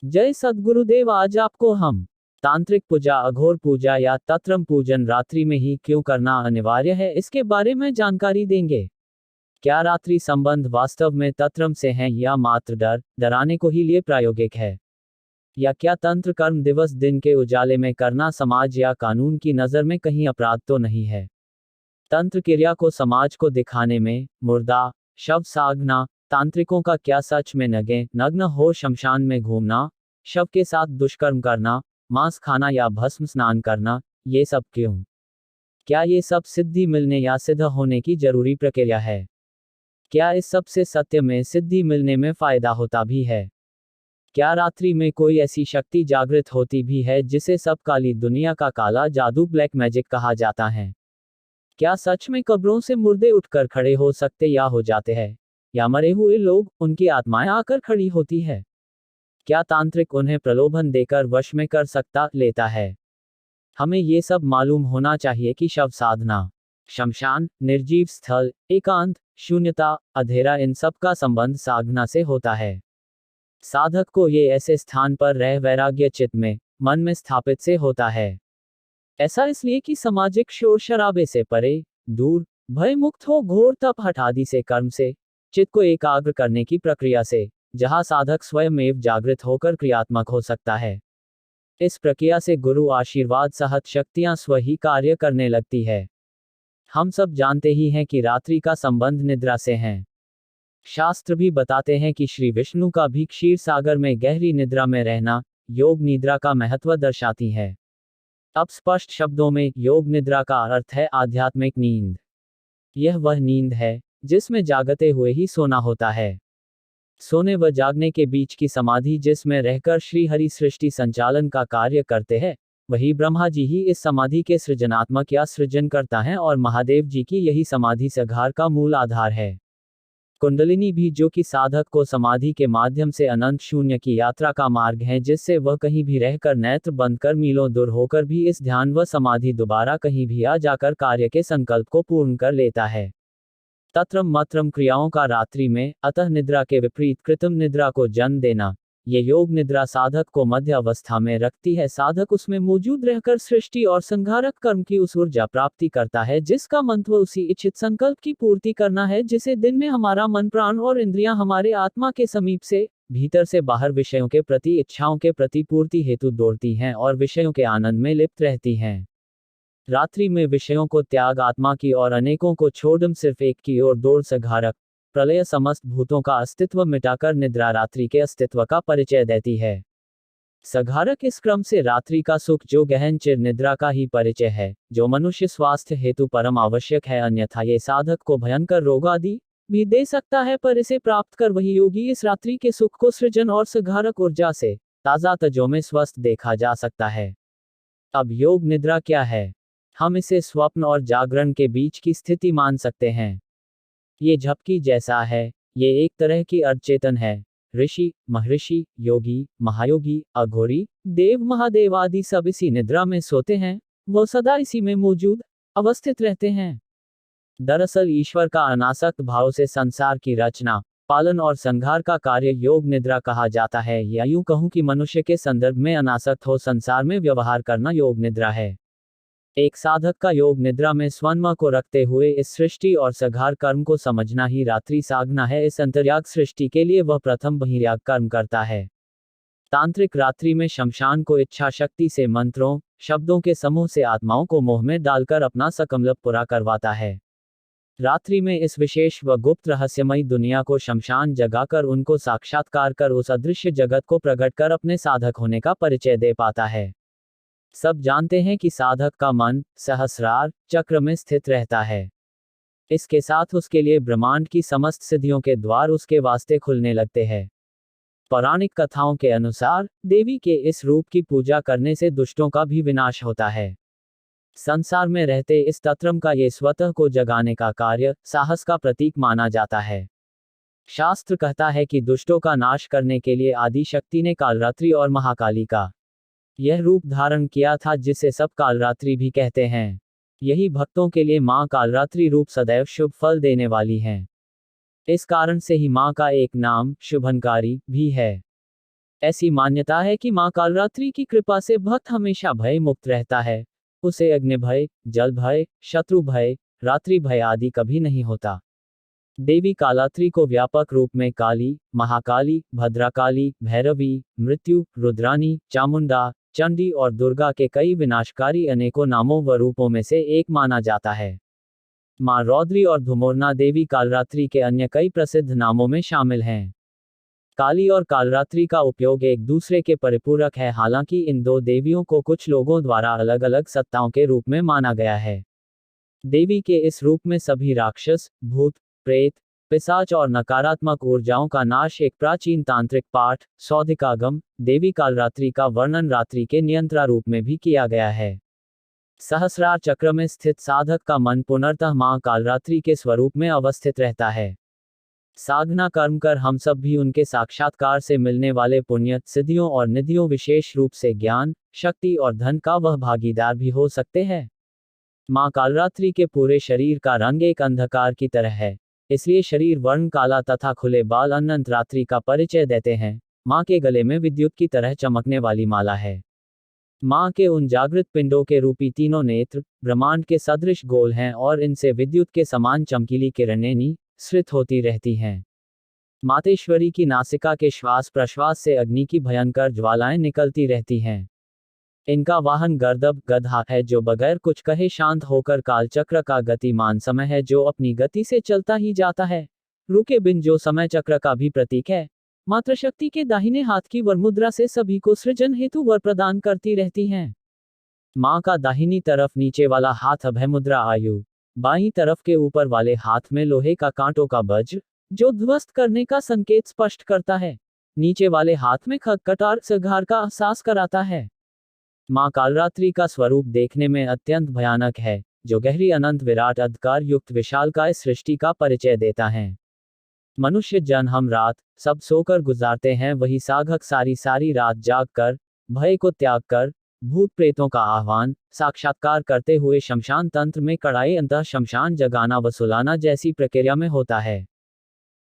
जय सद्गुरुदेव। आज आपको हम तांत्रिक पूजा, अघोर पूजा या तत्रम पूजन रात्रि में ही क्यों करना अनिवार्य है, इसके बारे में जानकारी देंगे। क्या रात्रि संबंध वास्तव में तत्रम से हैं या मात्र डराने को ही लिए प्रायोगिक है? या क्या तंत्र कर्म दिवस दिन के उजाले में करना समाज या कानून की नज़र में कहीं अपराध तो नहीं है? तंत्र क्रिया को समाज को दिखाने में मुर्दा, शव साधना, तांत्रिकों का क्या सच में नग्न हो शमशान में घूमना, शव के साथ दुष्कर्म करना, मांस खाना या भस्म स्नान करना, ये सब क्यों? क्या ये सब सिद्धि मिलने या सिद्ध होने की जरूरी प्रक्रिया है? क्या इस सब से सत्य में सिद्धि मिलने में फायदा होता भी है? क्या रात्रि में कोई ऐसी शक्ति जागृत होती भी है जिसे सब काली दुनिया का काला जादू, ब्लैक मैजिक कहा जाता है? क्या सच में कब्रों से मुर्दे उठकर खड़े हो सकते या हो जाते हैं? या मरे हुए लोग, उनकी आत्माएं आकर खड़ी होती है? क्या तांत्रिक उन्हें प्रलोभन देकर वश में कर लेता है? हमें ये सब मालूम होना चाहिए कि शव साधना, शमशान, निर्जीव स्थल, एकांत, शून्यता, अधेरा, इन सब का संबंध साधना से होता है। साधक को ये ऐसे स्थान पर रह वैराग्य चित्त में, मन में स्थापित से होता है। ऐसा इसलिए कि सामाजिक शोर शराबे से परे, दूर, भय मुक्त हो, घोर तप हठादि से कर्म से, चित्त को एकाग्र करने की प्रक्रिया से, जहां साधक स्वयं जागृत होकर क्रियात्मक हो सकता है। इस प्रक्रिया से गुरु आशीर्वाद सहत शक्तियां स्व ही कार्य करने लगती है। हम सब जानते ही हैं कि रात्रि का संबंध निद्रा से है। शास्त्र भी बताते हैं कि श्री विष्णु का भी क्षीर सागर में गहरी निद्रा में रहना, योग निद्रा का महत्व दर्शाती है। अब स्पष्ट शब्दों में, योग निद्रा का अर्थ है आध्यात्मिक नींद। यह वह नींद है जिसमें जागते हुए ही सोना होता है। सोने व जागने के बीच की समाधि जिसमें रहकर श्री हरि सृष्टि संचालन का कार्य करते हैं, वही ब्रह्मा जी ही इस समाधि के सृजनात्मक या सृजन करता है और महादेव जी की यही समाधि सघार का मूल आधार है। कुंडलिनी भी जो कि साधक को समाधि के माध्यम से अनंत शून्य की यात्रा का मार्ग है, जिससे वह कहीं भी रहकर नेत्र बंद कर मीलों दूर होकर भी इस ध्यान व समाधि दोबारा कहीं भी आ जाकर कार्य के संकल्प को पूर्ण कर लेता है। तत्रम मत्रम क्रियाओं का रात्रि में, अतः निद्रा के विपरीत कृत्रिम निद्रा को जन्म देना, ये योग निद्रा साधक को मध्य अवस्था में रखती है। साधक उसमें मौजूद रहकर सृष्टि और संहारक कर्म की उस ऊर्जा प्राप्ति करता है जिसका मंत्र उसी इच्छित संकल्प की पूर्ति करना है, जिसे दिन में हमारा मन, प्राण और इंद्रियां हमारे आत्मा के समीप से, भीतर से बाहर विषयों के प्रति, इच्छाओं के प्रति पूर्ति हेतु दौड़ती हैं और विषयों के आनंद में लिप्त रहती हैं। रात्रि में विषयों को त्याग, आत्मा की और अनेकों को छोड़ सिर्फ एक की ओर दौड़ सघारक प्रलय समस्त भूतों का अस्तित्व मिटाकर निद्रा रात्रि के अस्तित्व का परिचय देती है। सघारक इस क्रम से रात्रि का सुख जो गहन चिर निद्रा का ही परिचय है, जो मनुष्य स्वास्थ्य हेतु परम आवश्यक है, अन्यथा ये साधक को भयंकर रोग आदि भी दे सकता है, पर इसे प्राप्त कर वही योगी इस रात्रि के सुख को सृजन और सघारक ऊर्जा से ताजा तजो में स्वस्थ देखा जा सकता है। अब योग निद्रा क्या है? हम इसे स्वप्न और जागरण के बीच की स्थिति मान सकते हैं। ये झपकी जैसा है, ये एक तरह की अर्धचेतन है। ऋषि, महर्षि, योगी, महायोगी, अघोरी, देव, महादेव आदि सब इसी निद्रा में सोते हैं, वो सदा इसी में मौजूद अवस्थित रहते हैं। दरअसल ईश्वर का अनासक्त भाव से संसार की रचना, पालन और संहार का कार्य योग निद्रा कहा जाता है, या यूं कहूं कि मनुष्य के संदर्भ में अनासक्त हो संसार में व्यवहार करना योग निद्रा है। एक साधक का योग निद्रा में स्वन्म को रखते हुए इस सृष्टि और सघार कर्म को समझना ही रात्रि साधना है। इस अंतर्याग सृष्टि के लिए वह प्रथम बहिर्याग कर्म करता है। तांत्रिक रात्रि में शमशान को इच्छा शक्ति से मंत्रों, शब्दों के समूह से आत्माओं को मोह में डालकर अपना सकमलप पूरा करवाता है। रात्रि में इस विशेष व गुप्त रहस्यमयी दुनिया को शमशान जगाकर उनको साक्षात्कार कर उस अदृश्य जगत को प्रकट कर अपने साधक होने का परिचय दे पाता है। सब जानते हैं कि साधक का मन सहस्रार चक्र में स्थित रहता है। इसके साथ उसके लिए ब्रह्मांड की समस्त सिद्धियों के द्वार उसके वास्ते खुलने लगते हैं। पौराणिक कथाओं के अनुसार देवी के इस रूप की पूजा करने से दुष्टों का भी विनाश होता है। संसार में रहते इस तत्रम का ये स्वतः को जगाने का कार्य साहस का प्रतीक माना जाता है। शास्त्र कहता है कि दुष्टों का नाश करने के लिए आदि शक्ति ने कालरात्रि और महाकाली का यह रूप धारण किया था, जिसे सब कालरात्रि भी कहते हैं। यही भक्तों के लिए मां कालरात्रि रूप सदैव शुभ फल देने वाली हैं। इस कारण से ही मां का एक नाम शुभनकारी भी है। ऐसी मान्यता है कि माँ कालरात्रि की कृपा से भक्त हमेशा भय मुक्त रहता है। उसे अग्नि भय, जल भय, शत्रु भय, रात्रि भय आदि कभी नहीं होता। देवी कालात्रि को व्यापक रूप में काली, महाकाली, भद्राकाली, भैरवी, मृत्यु, रुद्रानी, चामुंडा, चंडी और दुर्गा के कई विनाशकारी अनेकों नामों व रूपों में से एक माना जाता है। माँ रौद्री और धुमोरना देवी कालरात्रि के अन्य कई प्रसिद्ध नामों में शामिल हैं। काली और कालरात्रि का उपयोग एक दूसरे के परिपूरक है, हालांकि इन दो देवियों को कुछ लोगों द्वारा अलग अलग सत्ताओं के रूप में माना गया है। देवी के इस रूप में सभी राक्षस, भूत, प्रेत, पिशाच और नकारात्मक ऊर्जाओं का नाश एक प्राचीन तांत्रिक पाठ सौधिकागम देवी कालरात्रि का वर्णन रात्रि के नियंत्रण रूप में भी किया गया है। सहस्रार चक्र में स्थित साधक का मन पुनर्तः मां कालरात्रि के स्वरूप में अवस्थित रहता है। साधना कर्म कर हम सब भी उनके साक्षात्कार से मिलने वाले पुण्य, सिद्धियों और निधियों विशेष रूप से ज्ञान, शक्ति और धन का वह भागीदार भी हो सकते हैं। मां कालरात्रि के पूरे शरीर का रंग एक अंधकार की तरह है, इसलिए शरीर वर्ण काला तथा खुले बाल अनंत रात्रि का परिचय देते हैं। मां के गले में विद्युत की तरह चमकने वाली माला है। मां के उन जागृत पिंडों के रूपी तीनों नेत्र ब्रह्मांड के सदृश गोल हैं और इनसे विद्युत के समान चमकीली किरणें निःसृत होती रहती हैं। मातेश्वरी की नासिका के श्वास प्रश्वास से अग्नि की भयंकर ज्वालाएं निकलती रहती हैं। इनका वाहन गर्दभ गधा है, जो बगैर कुछ कहे शांत होकर कालचक्र का गतिमान समय है, जो अपनी गति से चलता ही जाता है, रुके बिन, जो समय चक्र का भी प्रतीक है। मातृशक्ति के दाहिने हाथ की वरमुद्रा से सभी को सृजन हेतु वर प्रदान करती रहती हैं। मां का दाहिनी तरफ नीचे वाला हाथ अभय मुद्रा आयु, बाईं तरफ के ऊपर वाले हाथ में लोहे का कांटों का वज्र, जो ध्वस्त करने का संकेत स्पष्ट करता है, नीचे वाले हाथ में खग कटार संहार का एहसास कराता है। मां कालरात्रि का स्वरूप देखने में अत्यंत भयानक है, जो गहरी अनंत विराट अंधकार युक्त विशालकाय सृष्टि का परिचय देता है। मनुष्य जन हम रात सब सोकर गुजारते हैं, वही साधक सारी सारी रात जाग कर भय को त्याग कर भूत प्रेतों का आह्वान साक्षात्कार करते हुए शमशान तंत्र में कड़ाई अंतः शमशान जगाना व सुलाना जैसी प्रक्रिया में होता है।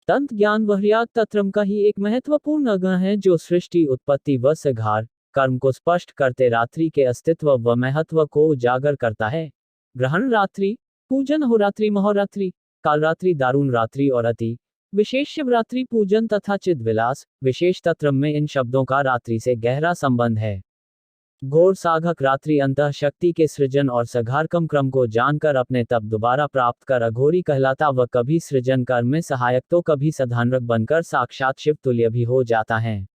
तंत्र ज्ञान वह्र्याग तंत्रम का ही एक महत्वपूर्ण अंग है, जो सृष्टि उत्पत्ति व संहार कर्म को स्पष्ट करते रात्रि के अस्तित्व व महत्व को उजागर करता है। ग्रहण रात्रि, पूजन होरात्रि, महोरात्रि, कालरात्रि, दारुण रात्रि और अति विशेष शिवरात्रि पूजन तथा चिद्विलास विशेष तंत्र में इन शब्दों का रात्रि से गहरा संबंध है। घोर साधक रात्रि अंतः शक्ति के सृजन और संहार क्रम को जानकर अपने तप दोबारा प्राप्त कर अघोरी कहलाता व कभी सृजन कर्म में सहायक तो कभी साधनरत बनकर साक्षात शिव तुल्य भी हो जाता है।